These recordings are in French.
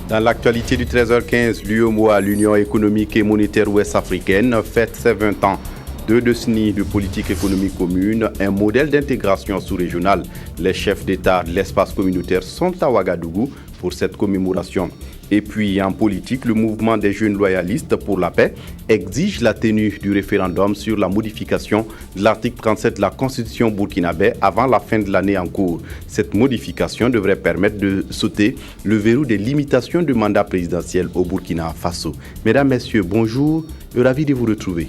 Dans l'actualité du 13h15, l'UEMOA, l'Union économique et monétaire ouest-africaine, fête ses 20 ans. 2 décennies de politique économique commune, un modèle d'intégration sous-régionale. Les chefs d'État de l'espace communautaire sont à Ouagadougou pour cette commémoration. Et puis en politique, le mouvement des jeunes loyalistes pour la paix exige la tenue du référendum sur la modification de l'article 37 de la Constitution burkinabé avant la fin de l'année en cours. Cette modification devrait permettre de sauter le verrou des limitations du mandat présidentiel au Burkina Faso. Mesdames, Messieurs, bonjour et ravi de vous retrouver.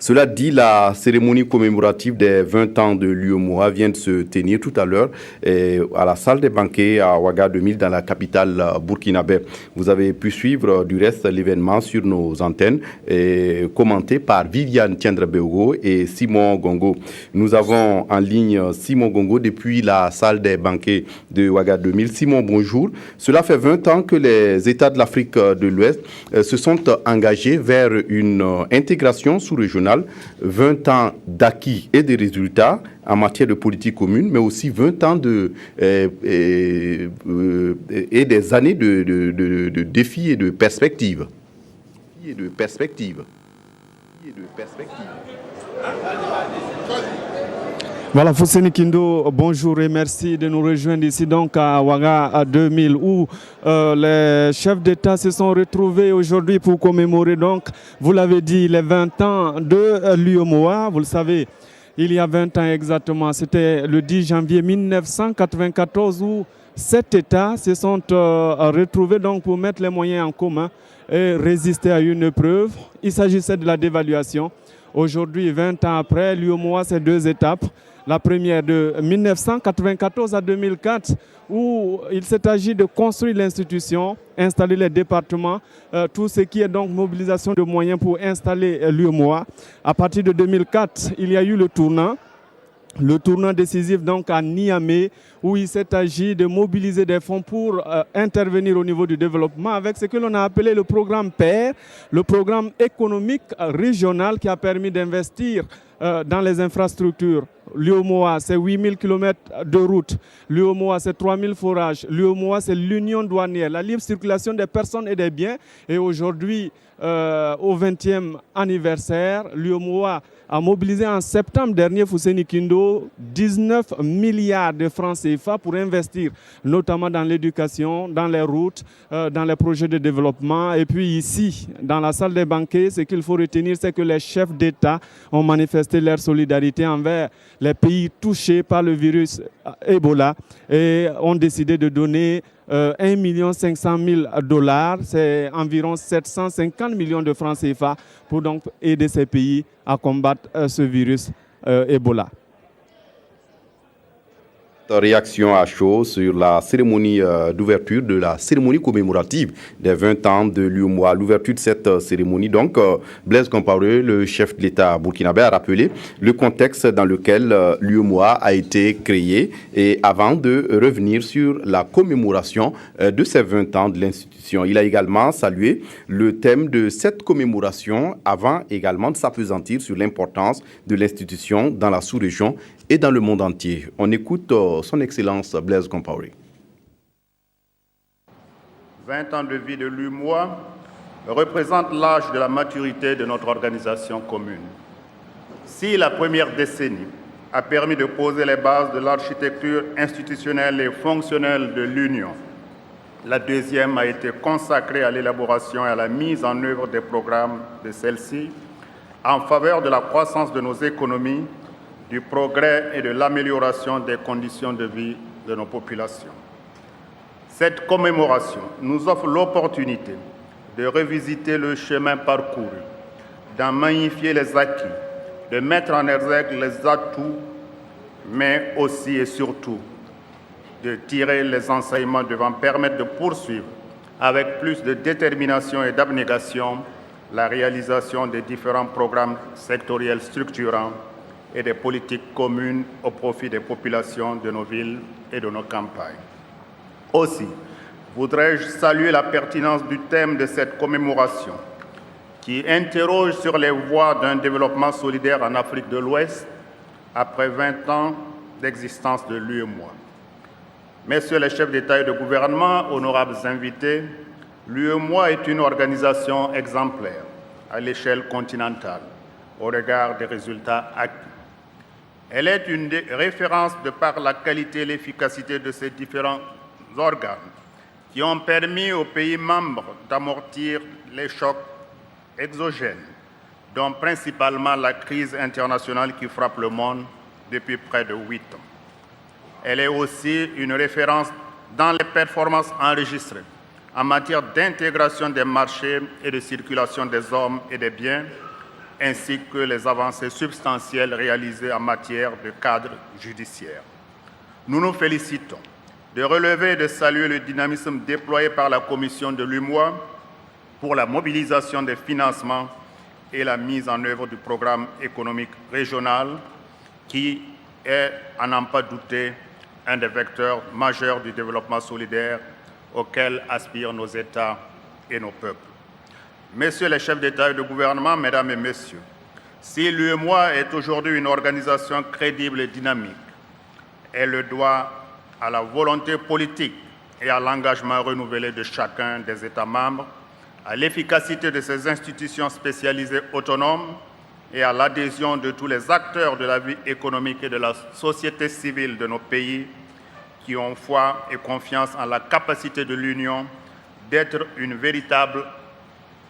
Cela dit, la cérémonie commémorative des 20 ans de l'UEMOA vient de se tenir tout à l'heure à la salle des banquets à Ouaga 2000 dans la capitale burkinabé. Vous avez pu suivre du reste l'événement sur nos antennes commenté par Viviane Tiendrebeogo et Simon Gongo. Nous avons en ligne Simon Gongo depuis la salle des banquets de Ouaga 2000. Simon, bonjour. Cela fait 20 ans que les États de l'Afrique de l'Ouest se sont engagés vers une intégration sous-régionale. 20 ans d'acquis et de résultats en matière de politique commune, mais aussi 20 ans et des années de défis et de perspectives. Voilà, Fousseni Kindo, bonjour et merci de nous rejoindre ici donc à Ouaga 2000 où les chefs d'État se sont retrouvés aujourd'hui pour commémorer donc, vous l'avez dit, les 20 ans de l'UEMOA. Vous le savez, il y a 20 ans exactement, c'était le 10 janvier 1994 où 7 États se sont retrouvés donc pour mettre les moyens en commun et résister à une épreuve. Il s'agissait de la dévaluation. Aujourd'hui, 20 ans après, l'UEMOA, c'est 2 étapes. La première de 1994 à 2004, où il s'est agi de construire l'institution, installer les départements, tout ce qui est donc mobilisation de moyens pour installer l'UEMOA. À partir de 2004, il y a eu le tournant décisif donc à Niamey, où il s'est agi de mobiliser des fonds pour intervenir au niveau du développement avec ce que l'on a appelé le programme PER, le programme économique régional qui a permis d'investir dans les infrastructures. L'UEMOA, c'est 8000 km de route. L'UEMOA, c'est 3000 forages. L'UEMOA, c'est l'union douanière, la libre circulation des personnes et des biens. Et aujourd'hui, au 20e anniversaire, l'UEMOA a mobilisé en septembre dernier, Fousseni Kindo, 19 milliards de francs CFA pour investir, notamment dans l'éducation, dans les routes, dans les projets de développement. Et puis ici, dans la salle des banquets, ce qu'il faut retenir, c'est que les chefs d'État ont manifesté leur solidarité envers les pays touchés par le virus Ebola et ont décidé de donner 1 500 000 $, c'est environ 750 millions de francs CFA pour donc aider ces pays à combattre ce virus Ebola. Réaction à chaud sur la cérémonie d'ouverture de la cérémonie commémorative des 20 ans de l'UEMOA. L'ouverture de cette cérémonie, donc, Blaise Compaoré, le chef de l'État burkinabé, a rappelé le contexte dans lequel l'UEMOA a été créé et avant de revenir sur la commémoration de ces 20 ans de l'institution. Il a également salué le thème de cette commémoration avant également de s'appesantir sur l'importance de l'institution dans la sous-région et dans le monde entier. On écoute son Excellence Blaise Compaoré. 20 ans de vie de l'UEMOA représentent l'âge de la maturité de notre organisation commune. Si la première décennie a permis de poser les bases de l'architecture institutionnelle et fonctionnelle de l'Union, la deuxième a été consacrée à l'élaboration et à la mise en œuvre des programmes de celle-ci en faveur de la croissance de nos économies, du progrès et de l'amélioration des conditions de vie de nos populations. Cette commémoration nous offre l'opportunité de revisiter le chemin parcouru, d'en magnifier les acquis, de mettre en exergue les atouts, mais aussi et surtout de tirer les enseignements devant permettre de poursuivre avec plus de détermination et d'abnégation la réalisation des différents programmes sectoriels structurants et des politiques communes au profit des populations de nos villes et de nos campagnes. Aussi, voudrais-je saluer la pertinence du thème de cette commémoration qui interroge sur les voies d'un développement solidaire en Afrique de l'Ouest après 20 ans d'existence de l'UEMOA. Messieurs les chefs d'État et de gouvernement, honorables invités, l'UEMOA est une organisation exemplaire à l'échelle continentale au regard des résultats acquis. Elle est une référence de par la qualité et l'efficacité de ses différents organes qui ont permis aux pays membres d'amortir les chocs exogènes, dont principalement la crise internationale qui frappe le monde depuis près de 8 ans. Elle est aussi une référence dans les performances enregistrées en matière d'intégration des marchés et de circulation des hommes et des biens, ainsi que les avancées substantielles réalisées en matière de cadre judiciaire. Nous nous félicitons de relever et de saluer le dynamisme déployé par la Commission de l'UEMOA pour la mobilisation des financements et la mise en œuvre du programme économique régional qui est, à n'en pas douter, un des vecteurs majeurs du développement solidaire auquel aspirent nos États et nos peuples. Messieurs les chefs d'État et de gouvernement, Mesdames et Messieurs, si l'UEMOA est aujourd'hui une organisation crédible et dynamique, elle le doit à la volonté politique et à l'engagement renouvelé de chacun des États membres, à l'efficacité de ses institutions spécialisées autonomes et à l'adhésion de tous les acteurs de la vie économique et de la société civile de nos pays qui ont foi et confiance en la capacité de l'Union d'être une véritable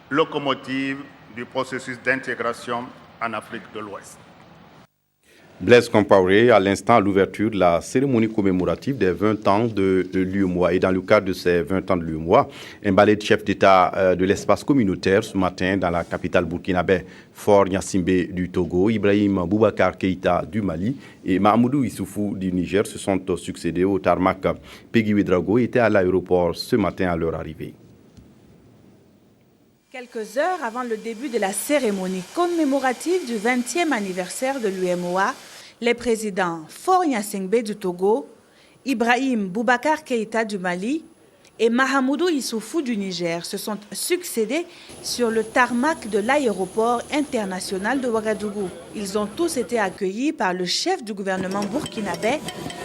locomotive du processus d'intégration en Afrique de l'Ouest. Blaise Compaoré, à l'instant, à l'ouverture de la cérémonie commémorative des 20 ans de l'UEMOA. Et dans le cadre de ces 20 ans de l'UEMOA, un ballet de chefs d'État de l'espace communautaire ce matin dans la capitale burkinabé, Faure Gnassingbé du Togo, Ibrahim Boubacar Keïta du Mali et Mahamadou Issoufou du Niger se sont succédés au tarmac. Peggy Ouedraogo était à l'aéroport ce matin à leur arrivée. Quelques heures avant le début de la cérémonie commémorative du 20e anniversaire de l'UEMOA, les présidents Faure Gnassingbé du Togo, Ibrahim Boubacar Keïta du Mali et Mahamadou Issoufou du Niger se sont succédés sur le tarmac de l'aéroport international de Ouagadougou. Ils ont tous été accueillis par le chef du gouvernement burkinabé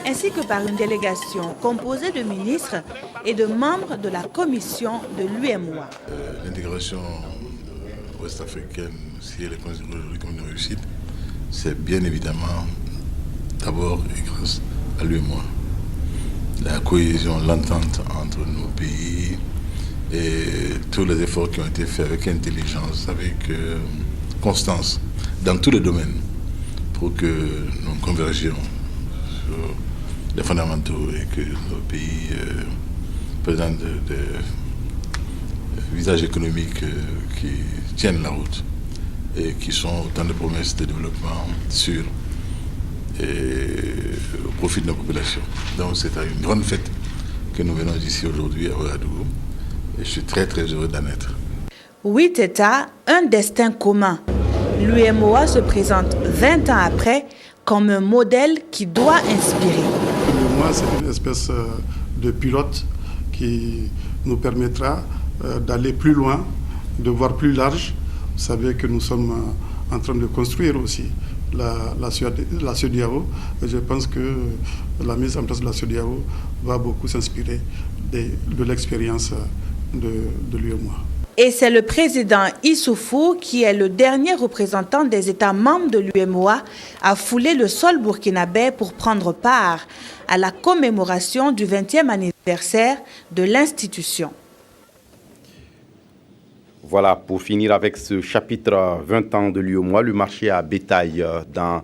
ainsi que par une délégation composée de ministres et de membres de la commission de l'UEMOA. L'intégration ouest-africaine, si elle est considérée aujourd'hui comme une réussite, c'est bien évidemment d'abord et grâce à l'UEMOA. La cohésion, l'entente entre nos pays et tous les efforts qui ont été faits avec intelligence, avec constance, dans tous les domaines, pour que nous convergions sur les fondamentaux et que nos pays présentent des visages économiques qui tiennent la route et qui sont autant de promesses de développement sûres et au profit de la population. Donc c'est une grande fête que nous venons ici aujourd'hui à Ouagadougou et je suis très très heureux d'en être. 8 États, un destin commun. L'UEMOA se présente 20 ans après comme un modèle qui doit inspirer. L'UEMOA, c'est une espèce de pilote qui nous permettra d'aller plus loin, de voir plus large. Vous savez que nous sommes en train de construire aussi la CEDEAO. Je pense que la mise en place de la CEDEAO va beaucoup s'inspirer de l'expérience de l'UEMOA. Et c'est le président Issoufou, qui est le dernier représentant des États membres de l'UEMOA, à fouler le sol burkinabé pour prendre part à la commémoration du 20e anniversaire de l'institution. Voilà, pour finir avec ce chapitre 20 ans de l'UEMOA, le marché à bétail dans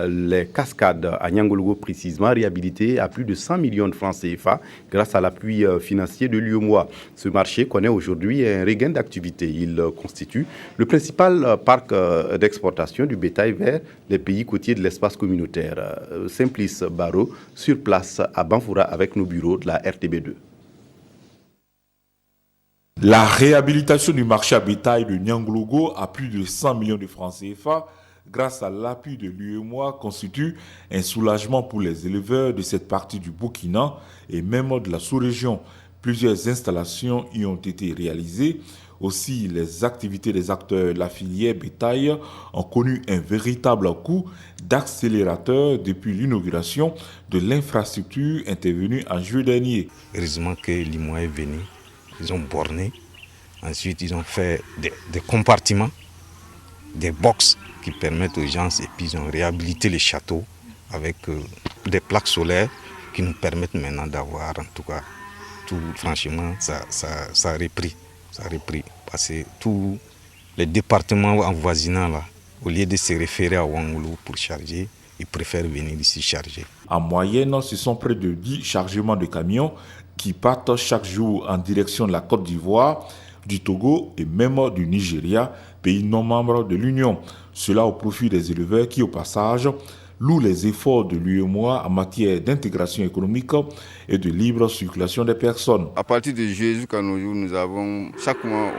les cascades à Niangologo précisément, réhabilité à plus de 100 millions de francs CFA grâce à l'appui financier de l'UEMOA. Ce marché connaît aujourd'hui un regain d'activité. Il constitue le principal parc d'exportation du bétail vers les pays côtiers de l'espace communautaire. Simplice Barreau, sur place à Banfoura avec nos bureaux de la RTB2. La réhabilitation du marché à bétail de Niangologo à plus de 100 millions de francs CFA grâce à l'appui de l'UEMOA constitue un soulagement pour les éleveurs de cette partie du Burkina et même de la sous-région. Plusieurs installations y ont été réalisées Aussi, les activités des acteurs de la filière bétail ont connu un véritable coup d'accélérateur depuis l'inauguration de l'infrastructure intervenue en juillet dernier. Heureusement que l'IMOA est venu, ils ont borné, ensuite ils ont fait des compartiments, des boxes qui permettent aux gens, et puis ils ont réhabilité les châteaux avec des plaques solaires qui nous permettent maintenant d'avoir, en tout cas, tout, franchement, ça a repris. Ça a repris. Parce que tous les départements avoisinants, là, au lieu de se référer à Ouangoulou pour charger, ils préfèrent venir ici charger. En moyenne, ce sont près de 10 chargements de camions qui partent chaque jour en direction de la Côte d'Ivoire, du Togo et même du Nigeria, pays non membres de l'Union. Cela au profit des éleveurs qui, au passage, louent les efforts de l'UEMOA en matière d'intégration économique et de libre circulation des personnes. À partir de juillet jusqu'à nos jours, nous avons chaque mois,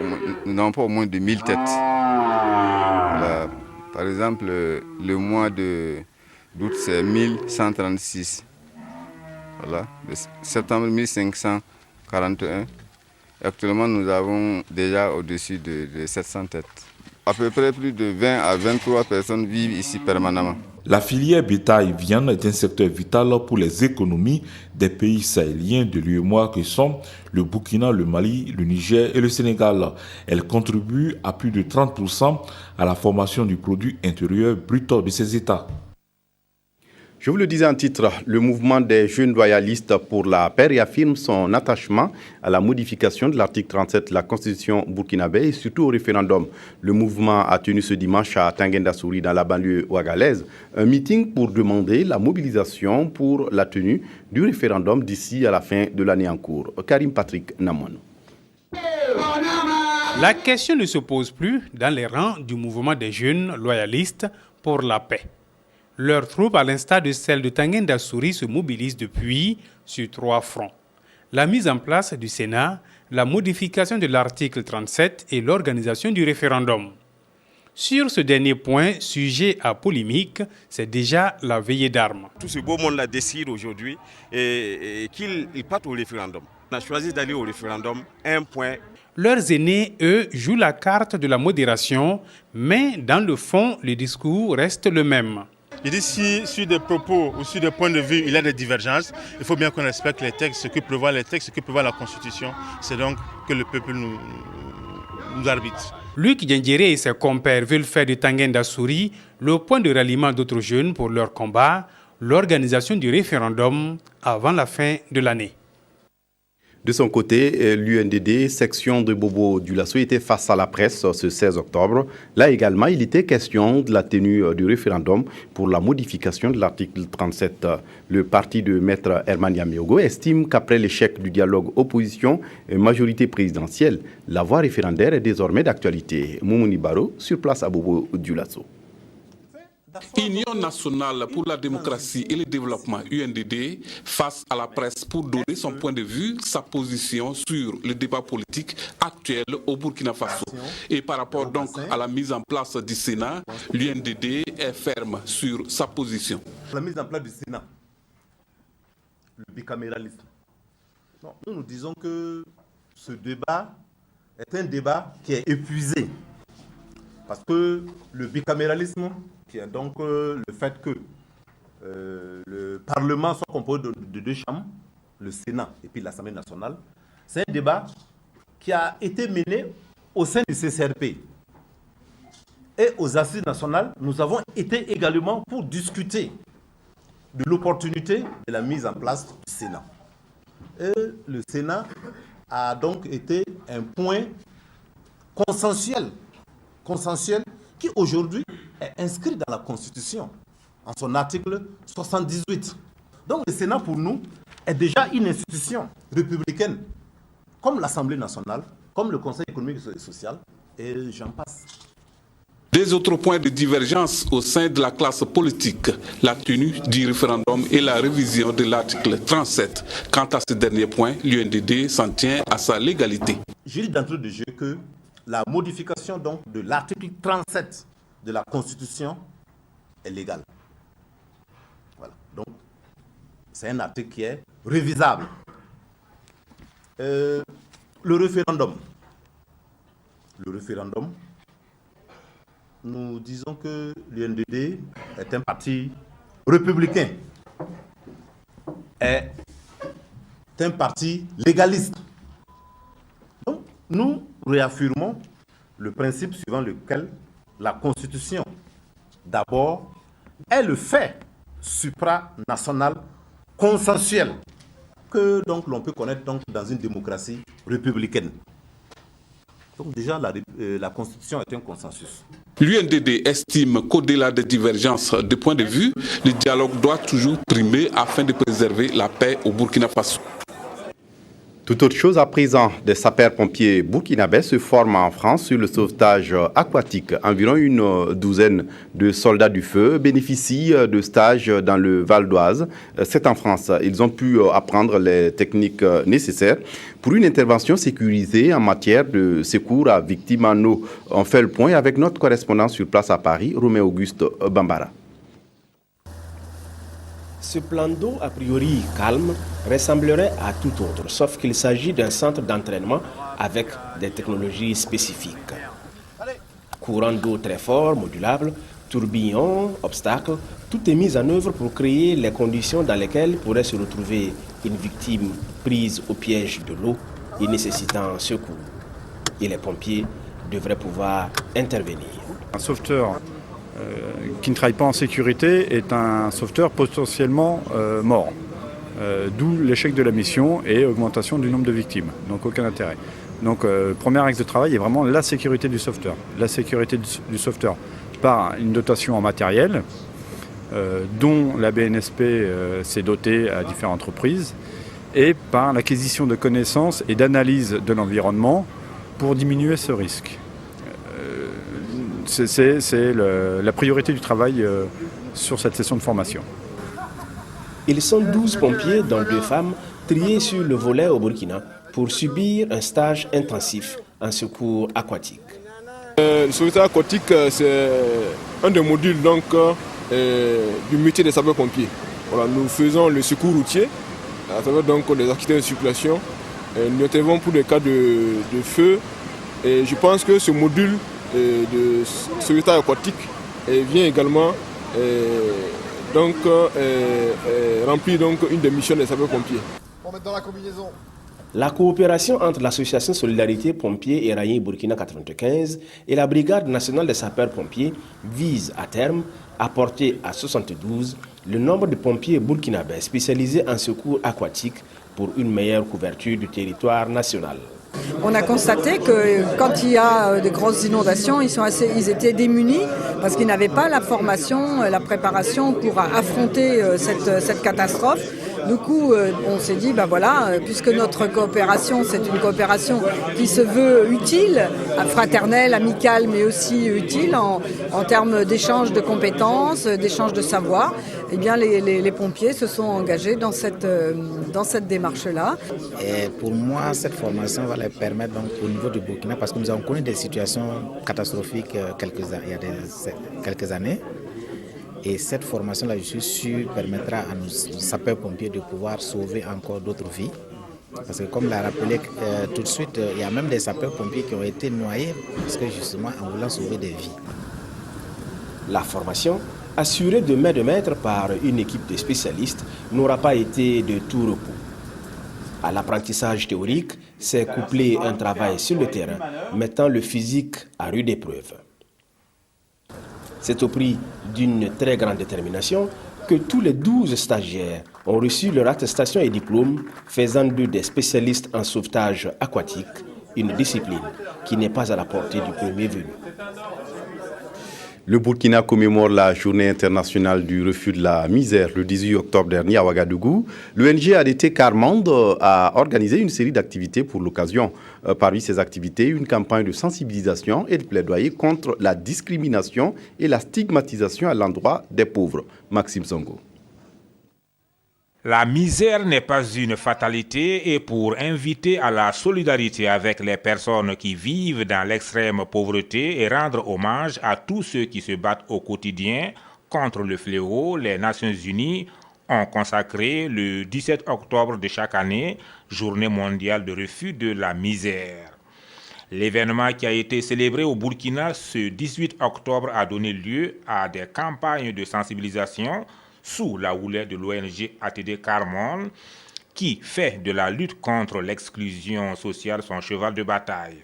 nous n'avons pas au moins de 1000 têtes. Là, par exemple, le mois d'août, c'est 1136. Voilà. De septembre, 1541. Actuellement, nous avons déjà au-dessus de 700 têtes. À peu près plus de 20 à 23 personnes vivent ici permanemment. La filière bétail-viande est un secteur vital pour les économies des pays sahéliens de l'UEMOA que sont le Burkina, le Mali, le Niger et le Sénégal. Elle contribue à plus de 30% à la formation du produit intérieur brut de ces États. Je vous le disais en titre, le mouvement des jeunes loyalistes pour la paix réaffirme son attachement à la modification de l'article 37 de la Constitution burkinabé et surtout au référendum. Le mouvement a tenu ce dimanche à Tinguenda-Souri dans la banlieue ouagalaise un meeting pour demander la mobilisation pour la tenue du référendum d'ici à la fin de l'année en cours. Karim Patrick Namouane. La question ne se pose plus dans les rangs du mouvement des jeunes loyalistes pour la paix. Leurs troupes, à l'instar de celles de Tinguenda-Souri, se mobilisent depuis sur 3 fronts. La mise en place du Sénat, la modification de l'article 37 et l'organisation du référendum. Sur ce dernier point, sujet à polémique, c'est déjà la veillée d'armes. Tout ce beau monde-là décide aujourd'hui qu'ils partent au référendum. On a choisi d'aller au référendum, un point. Leurs aînés, eux, jouent la carte de la modération, mais dans le fond, le discours reste le même. Je dis si sur des propos ou sur des points de vue, il y a des divergences, il faut bien qu'on respecte les textes, ce que prévoit les textes, ce que prévoit la Constitution. C'est donc que le peuple nous arbitre. Luc Djendjéré et ses compères veulent faire de Tinguenda-Souri le point de ralliement d'autres jeunes pour leur combat, l'organisation du référendum avant la fin de l'année. De son côté, l'UNDD, section de Bobo Dioulasso, était face à la presse ce 16 octobre. Là également, il était question de la tenue du référendum pour la modification de l'article 37. Le parti de Maître Herman Yamiogo estime qu'après l'échec du dialogue opposition et majorité présidentielle, la voie référendaire est désormais d'actualité. Moumouni Baro, sur place à Bobo Dioulasso. Union nationale pour la démocratie et le développement UNDD face à la presse pour donner son point de vue, sa position sur le débat politique actuel au Burkina Faso. Et par rapport donc à la mise en place du Sénat, l'UNDD est ferme sur sa position. La mise en place du Sénat, le bicaméralisme. Non, nous disons que ce débat est un débat qui est épuisé. Parce que le bicaméralisme, qui est donc le fait que le Parlement soit composé de 2 chambres, le Sénat et puis l'Assemblée nationale, c'est un débat qui a été mené au sein du CCRP. Et aux assises nationales, nous avons été également pour discuter de l'opportunité de la mise en place du Sénat. Et le Sénat a donc été un point consensuel qui aujourd'hui est inscrit dans la Constitution, en son article 78. Donc le Sénat, pour nous, est déjà une institution républicaine, comme l'Assemblée nationale, comme le Conseil économique et social, et j'en passe. Des autres points de divergence au sein de la classe politique, la tenue du référendum et la révision de l'article 37. Quant à ce dernier point, l'UNDD s'en tient à sa légalité. Je dis d'entrée de jeu que la modification donc de l'article 37 de la Constitution est légale. Voilà. Donc, c'est un article qui est révisable. Le référendum. le référendum, nous disons que l'UNDD est un parti républicain, est un parti légaliste. Donc, nous réaffirmons le principe suivant lequel la Constitution, d'abord, est le fait supranational consensuel que donc l'on peut connaître donc dans une démocratie républicaine. Donc déjà, la Constitution est un consensus. L'UNDD estime qu'au-delà des divergences de points de vue, le dialogue doit toujours primer afin de préserver la paix au Burkina Faso. Tout autre chose à présent, des sapeurs-pompiers burkinabés se forment en France sur le sauvetage aquatique. Environ une douzaine de soldats du feu bénéficient de stages dans le Val d'Oise. C'est en France. Ils ont pu apprendre les techniques nécessaires pour une intervention sécurisée en matière de secours à victimes en eau. On fait le point avec notre correspondant sur place à Paris, Romain Auguste Bambara. Ce plan d'eau, a priori calme, ressemblerait à tout autre, sauf qu'il s'agit d'un centre d'entraînement avec des technologies spécifiques. Courant d'eau très fort, modulable, tourbillon, obstacles, tout est mis en œuvre pour créer les conditions dans lesquelles pourrait se retrouver une victime prise au piège de l'eau et nécessitant secours. Et les pompiers devraient pouvoir intervenir. Un sauveteur qui ne travaille pas en sécurité est un sauveteur potentiellement mort. D'où l'échec de la mission et augmentation du nombre de victimes. Donc aucun intérêt. Donc premier axe de travail est vraiment la sécurité du sauveteur. La sécurité du sauveteur par une dotation en matériel dont la BNSP s'est dotée à différentes reprises et par l'acquisition de connaissances et d'analyse de l'environnement pour diminuer ce risque. C'est la priorité du travail sur cette session de formation. Ils sont 12 pompiers, dont 2 femmes, triés sur le volet au Burkina pour subir un stage intensif en secours aquatique. Le sauvetage aquatique, c'est un des modules donc, du métier des sapeurs-pompiers. Voilà, nous faisons le secours routier, à travers donc, les accidents de circulation. Nous intervenons pour des cas de feu. Et je pense que ce module de sauvetage aquatique vient également remplir donc une des missions des sapeurs-pompiers. On met dans la combinaison. La coopération entre l'association Solidarité Pompiers et Raï Burkina 95 et la Brigade nationale des sapeurs-pompiers vise à terme à porter à 72 le nombre de pompiers burkinabés spécialisés en secours aquatique pour une meilleure couverture du territoire national. On a constaté que quand il y a de grosses inondations, ils étaient démunis parce qu'ils n'avaient pas la formation, la préparation pour affronter cette catastrophe. Du coup, on s'est dit, puisque notre coopération, c'est une coopération qui se veut utile, fraternelle, amicale, mais aussi utile en termes d'échange de compétences, d'échange de savoir, eh bien les pompiers se sont engagés dans cette démarche-là. Et pour moi, cette formation va les permettre donc, au niveau du Burkina, parce que nous avons connu des situations catastrophiques il y a quelques années. Et cette formation-là, je suis sûr, permettra à nos sapeurs-pompiers de pouvoir sauver encore d'autres vies. Parce que comme l'a rappelé tout de suite, il y a même des sapeurs-pompiers qui ont été noyés, parce que justement en voulant sauver des vies. La formation, assurée de main de maître par une équipe de spécialistes, n'aura pas été de tout repos. À l'apprentissage théorique, s'est couplé un travail sur le terrain, mettant le physique à rude épreuve. C'est au prix d'une très grande détermination que tous les 12 stagiaires ont reçu leur attestation et diplôme, faisant d'eux des spécialistes en sauvetage aquatique, une discipline qui n'est pas à la portée du premier venu. Le Burkina commémore la journée internationale du refus de la misère le 18 octobre dernier à Ouagadougou. L'ONG ADT Carmande a organisé une série d'activités pour l'occasion. Parmi ces activités, une campagne de sensibilisation et de plaidoyer contre la discrimination et la stigmatisation à l'endroit des pauvres. Maxime Zongo. La misère n'est pas une fatalité et pour inviter à la solidarité avec les personnes qui vivent dans l'extrême pauvreté et rendre hommage à tous ceux qui se battent au quotidien contre le fléau, les Nations Unies ont consacré le 17 octobre de chaque année, Journée mondiale de refus de la misère. L'événement qui a été célébré au Burkina ce 18 octobre a donné lieu à des campagnes de sensibilisation sous la houlette de l'ONG ATD Carmon, qui fait de la lutte contre l'exclusion sociale son cheval de bataille.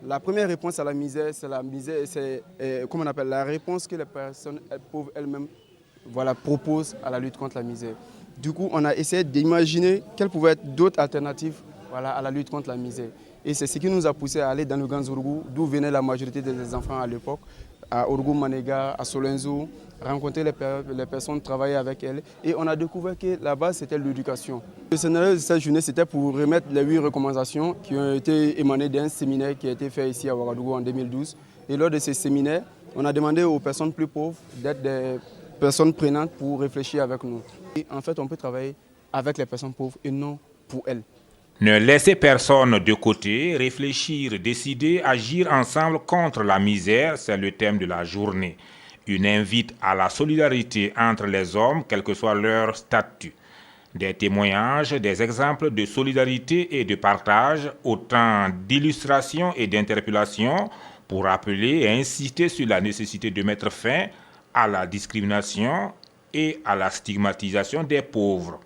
La première réponse à la misère, c'est comment on appelle, la réponse que les personnes pauvres elles-mêmes proposent à la lutte contre la misère. Du coup, on a essayé d'imaginer quelles pouvaient être d'autres alternatives à la lutte contre la misère. Et c'est ce qui nous a poussé à aller dans le Grand Zurgu, d'où venaient la majorité des enfants à l'époque, à Orgou Manega, à Solenzo, rencontrer les personnes, travailler avec elles. Et on a découvert que la base, c'était l'éducation. Le scénario de cette journée, c'était pour remettre les 8 recommandations qui ont été émanées d'un séminaire qui a été fait ici à Ouagadougou en 2012. Et lors de ces séminaires, on a demandé aux personnes plus pauvres d'être des personnes prenantes pour réfléchir avec nous. Et en fait, on peut travailler avec les personnes pauvres et non pour elles. Ne laisser personne de côté, réfléchir, décider, agir ensemble contre la misère, c'est le thème de la journée. Une invite à la solidarité entre les hommes, quel que soit leur statut. Des témoignages, des exemples de solidarité et de partage, autant d'illustrations et d'interpellations pour rappeler et insister sur la nécessité de mettre fin à la discrimination et à la stigmatisation des pauvres.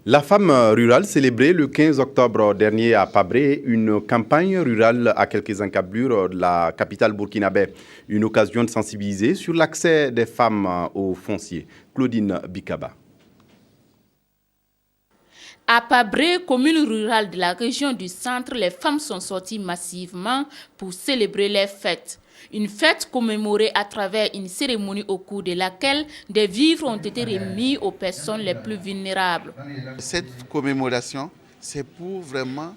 La femme rurale célébrait le 15 octobre dernier à Pabré une campagne rurale à quelques encablures de la capitale burkinabé. Une occasion de sensibiliser sur l'accès des femmes au foncier. Claudine Bikaba. À Pabré, commune rurale de la région du centre, les femmes sont sorties massivement pour célébrer les fêtes. Une fête commémorée à travers une cérémonie au cours de laquelle des vivres ont été remis aux personnes les plus vulnérables. Cette commémoration, c'est pour vraiment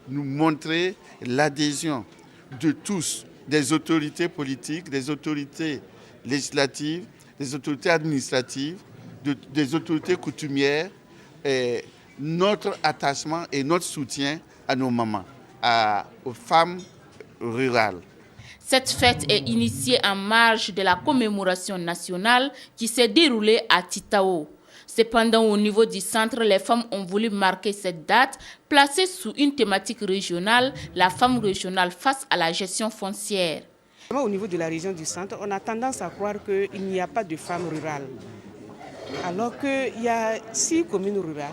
nous montrer l'adhésion de tous, des autorités politiques, des autorités législatives, des autorités administratives, des autorités coutumières, et notre attachement et notre soutien à nos mamans, aux femmes rurales. Cette fête est initiée en marge de la commémoration nationale qui s'est déroulée à Titao. Cependant, au niveau du centre, les femmes ont voulu marquer cette date, placée sous une thématique régionale, la femme régionale face à la gestion foncière. Au niveau de la région du centre, on a tendance à croire qu'il n'y a pas de femmes rurales. Alors qu'il y a 6 communes rurales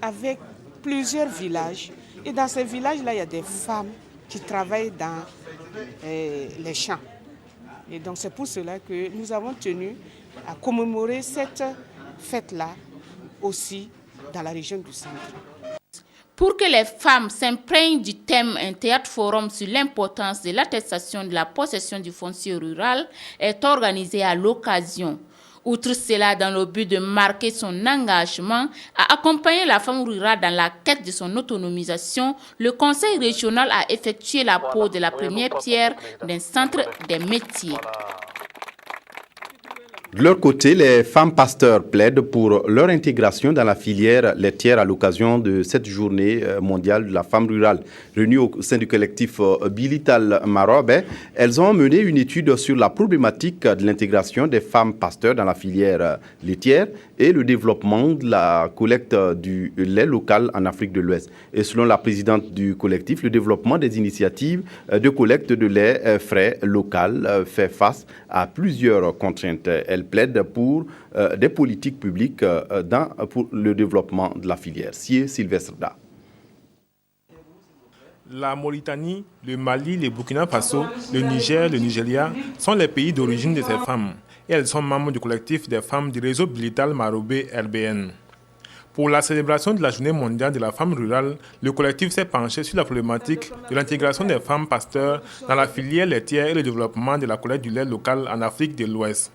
avec plusieurs villages. Et dans ces villages-là, il y a des femmes qui travaillent dans les champs. Et donc c'est pour cela que nous avons tenu à commémorer cette fête-là aussi dans la région du centre. Pour que les femmes s'imprègnent du thème, un théâtre-forum sur l'importance de l'attestation de la possession du foncier rural est organisé à l'occasion. Outre cela, dans le but de marquer son engagement à accompagner la femme rurale dans la quête de son autonomisation, le Conseil régional a effectué la pose de la première pierre d'un centre des métiers. De leur côté, les femmes pasteurs plaident pour leur intégration dans la filière laitière à l'occasion de cette journée mondiale de la femme rurale. Réunies au sein du collectif Bilital Maroc, elles ont mené une étude sur la problématique de l'intégration des femmes pasteurs dans la filière laitière et le développement de la collecte du lait local en Afrique de l'Ouest. Et selon la présidente du collectif, le développement des initiatives de collecte de lait frais local fait face à plusieurs contraintes. Elle plaide pour des politiques publiques pour le développement de la filière. Sié Sylvestre Da. La Mauritanie, le Mali, le Burkina Faso, le Niger, le Nigeria sont les pays d'origine de ces femmes. Et elles sont membres du collectif des femmes du réseau Bilital Marobé RBN. Pour la célébration de la journée mondiale de la femme rurale, le collectif s'est penché sur la problématique de l'intégration des femmes pasteurs dans la filière laitière et le développement de la collecte du lait local en Afrique de l'Ouest.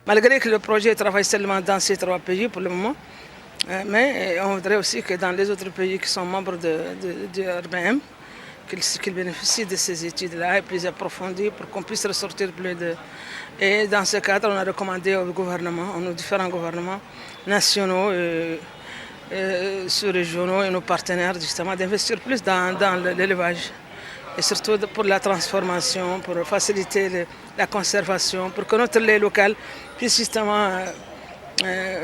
Malgré que le projet travaille seulement dans ces 3 pays pour le moment, mais on voudrait aussi que dans les autres pays qui sont membres de RBM, qu'ils bénéficient de ces études-là et plus approfondies pour qu'on puisse ressortir plus de... Et dans ce cadre, on a recommandé au gouvernement, aux différents gouvernements nationaux, sous-régionaux et nos partenaires justement d'investir plus dans l'élevage. Et surtout pour la transformation, pour faciliter la conservation, pour que notre lait local puisse justement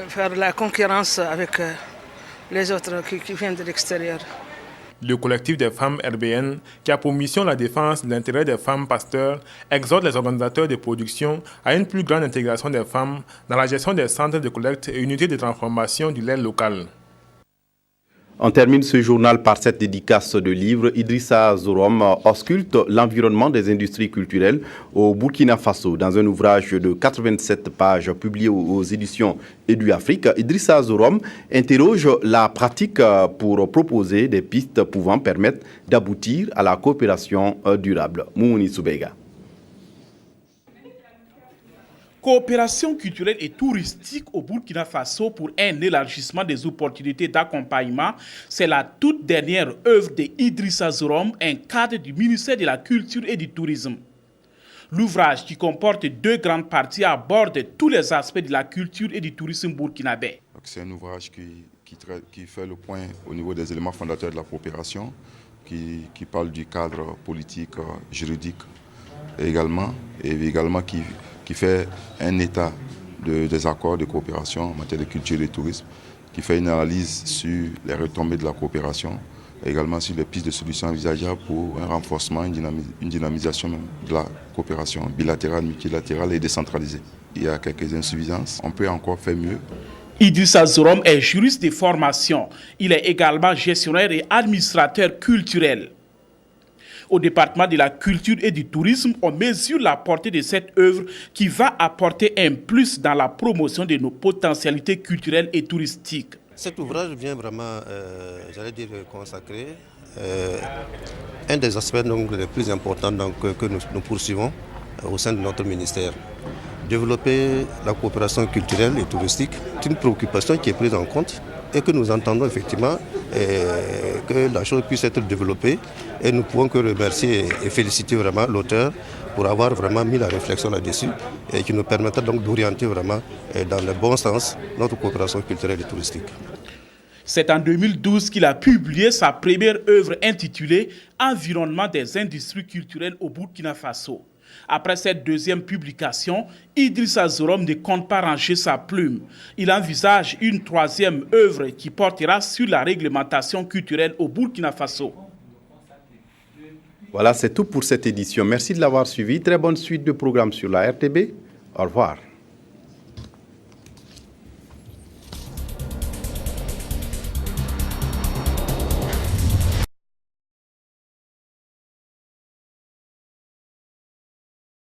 faire la concurrence avec les autres qui viennent de l'extérieur. Le collectif des femmes RBN, qui a pour mission la défense de l'intérêt des femmes pasteurs, exhorte les organisateurs de production à une plus grande intégration des femmes dans la gestion des centres de collecte et unités de transformation du lait local. On termine ce journal par cette dédicace de livre. Idrissa Zorom ausculte l'environnement des industries culturelles au Burkina Faso. Dans un ouvrage de 87 pages publié aux éditions EduAfrique, Idrissa Zorom interroge la pratique pour proposer des pistes pouvant permettre d'aboutir à la coopération durable. Moumouni Soubega. Coopération culturelle et touristique au Burkina Faso pour un élargissement des opportunités d'accompagnement, c'est la toute dernière œuvre d'Idrissa Zorom, un cadre du ministère de la Culture et du Tourisme. L'ouvrage, qui comporte 2 grandes parties, aborde tous les aspects de la culture et du tourisme burkinabé. C'est un ouvrage qui fait le point au niveau des éléments fondateurs de la coopération, qui parle du cadre politique, juridique et également qui fait un état des accords de coopération en matière de culture et de tourisme, qui fait une analyse sur les retombées de la coopération, et également sur les pistes de solutions envisageables pour un renforcement, une dynamisation même de la coopération bilatérale, multilatérale et décentralisée. Il y a quelques insuffisances, on peut encore faire mieux. Idrissa Zorom est juriste de formation. Il est également gestionnaire et administrateur culturel. Au département de la culture et du tourisme, on mesure la portée de cette œuvre qui va apporter un plus dans la promotion de nos potentialités culturelles et touristiques. Cet ouvrage vient vraiment, consacrer un des aspects les plus importants que nous poursuivons au sein de notre ministère. Développer la coopération culturelle et touristique, c'est une préoccupation qui est prise en compte et que nous entendons effectivement que la chose puisse être développée, et nous pouvons que remercier et féliciter vraiment l'auteur pour avoir vraiment mis la réflexion là-dessus et qui nous permettra donc d'orienter vraiment dans le bon sens notre coopération culturelle et touristique. C'est en 2012 qu'il a publié sa première œuvre intitulée « Environnement des industries culturelles au Burkina Faso ». Après cette deuxième publication, Idrissa Zorom ne compte pas ranger sa plume. Il envisage une 3e œuvre qui portera sur la réglementation culturelle au Burkina Faso. Voilà, c'est tout pour cette édition. Merci de l'avoir suivi. Très bonne suite de programmes sur la RTB. Au revoir.